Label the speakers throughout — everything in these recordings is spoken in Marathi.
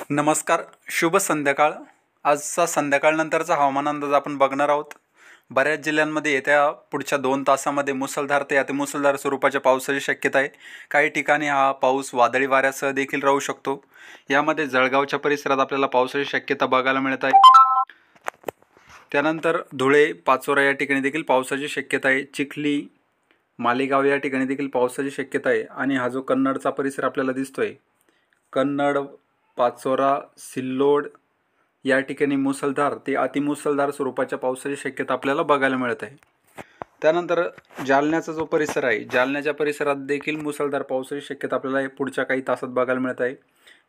Speaker 1: नमस्कार, शुभ संध्याकाळ. आजचा संध्याकाळनंतरचा हवामान अंदाज आपण बघणार आहोत. बऱ्याच जिल्ह्यांमध्ये येत्या पुढच्या 2 तासामध्ये मुसळधार ते अतिमुसळधार स्वरूपाच्या पावसाची शक्यता आहे. काही ठिकाणी हा पाऊस वादळी वाऱ्यासह देखील राहू शकतो. यामध्ये जळगावच्या परिसरात आपल्याला पावसाची शक्यता बघायला मिळत आहे. त्यानंतर धुळे, पाचोरा या ठिकाणी देखील पावसाची शक्यता आहे. चिखली, मालेगाव या ठिकाणी देखील पावसाची शक्यता आहे. आणि हा जो कन्नडचा परिसर आपल्याला दिसतोय, कन्नड, पाचोरा, सिल्लोड या ठिकाणी मुसळधार ते अतिमुसळधार स्वरूपाच्या पावसाची शक्यता आपल्याला बघायला मिळत आहे. त्यानंतर जालन्याचा जो परिसर आहे, जालन्याच्या परिसरात देखील मुसळधार पावसाची शक्यता आपल्याला पुढच्या काही तासात बघायला मिळत आहे.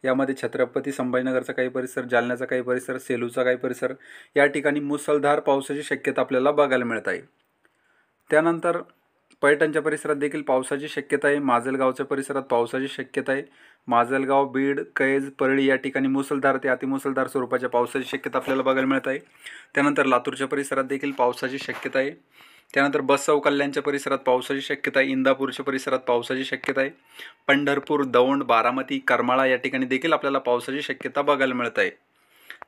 Speaker 1: यामध्ये छत्रपती संभाजीनगरचा काही परिसर, जालन्याचा काही परिसर, सेलूचा काही परिसर या ठिकाणी मुसळधार पावसाची शक्यता आपल्याला बघायला मिळत आहे. त्यानंतर पैठणच्या परिसरात देखील पावसाची शक्यता आहे. माजलगावच्या परिसरात पावसाची शक्यता आहे. माजलगाव, बीड, कैज, परळी या ठिकाणी मुसळधार ते अतिमुसळधार स्वरूपाच्या पावसाची शक्यता आपल्याला बघायला मिळत आहे. त्यानंतर लातूरच्या परिसरात देखील पावसाची शक्यता आहे. त्यानंतर बसव कल्याणच्या परिसरात पावसाची शक्यता आहे. इंदापूरच्या परिसरात पावसाची शक्यता आहे. पंढरपूर, दौंड, बारामती, करमाळा या ठिकाणी देखील आपल्याला पावसाची शक्यता बघायला मिळत आहे.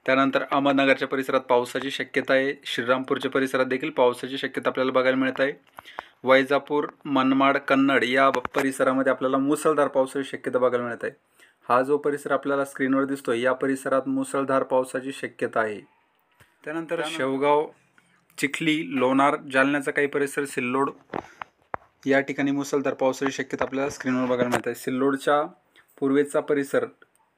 Speaker 1: त्यानंतर अहमदनगरच्या परिसरात पावसाची शक्यता आहे. श्रीरामपूरच्या परिसरात देखील पावसाची शक्यता आपल्याला बघायला मिळत आहे. वैजापूर, मनमाड, कन्नड या परिसरामध्ये आपल्याला मुसळधार पावसाची शक्यता बघायला मिळत आहे. हा जो परिसर आपल्याला स्क्रीनवर दिसतोय, या परिसरात मुसळधार पावसाची शक्यता आहे. त्यानंतर शेवगाव, चिखली, लोणार, जालन्याचा काही परिसर, सिल्लोड या ठिकाणी मुसळधार पावसाची शक्यता आपल्याला स्क्रीनवर बघायला मिळत आहे. सिल्लोडच्या पूर्वेचा परिसर,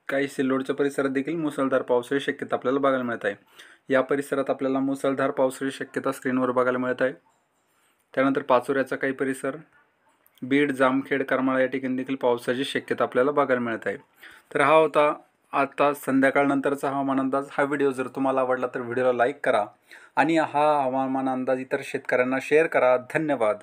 Speaker 1: काही सिल्लोडच्या परिसरात देखील मुसळधार पावसाची शक्यता आपल्याला बघायला मिळत आहे. या परिसरात आपल्याला मुसळधार पावसाची शक्यता स्क्रीनवर बघायला मिळत आहे. त्यानंतर पाचोऱ्याचा काही परिसर, बीड, जामखेड, करमाळा या ठिकाणी देखील पावसाची शक्यता आपल्याला बघायला मिळत आहे. तर हा होता आता संध्याकाळनंतरचा हवामान अंदाज. हा व्हिडिओ जर तुम्हाला आवडला तर व्हिडिओला लाईक करा आणि हा हवामान अंदाज इतर शेतकऱ्यांना शेअर करा. धन्यवाद.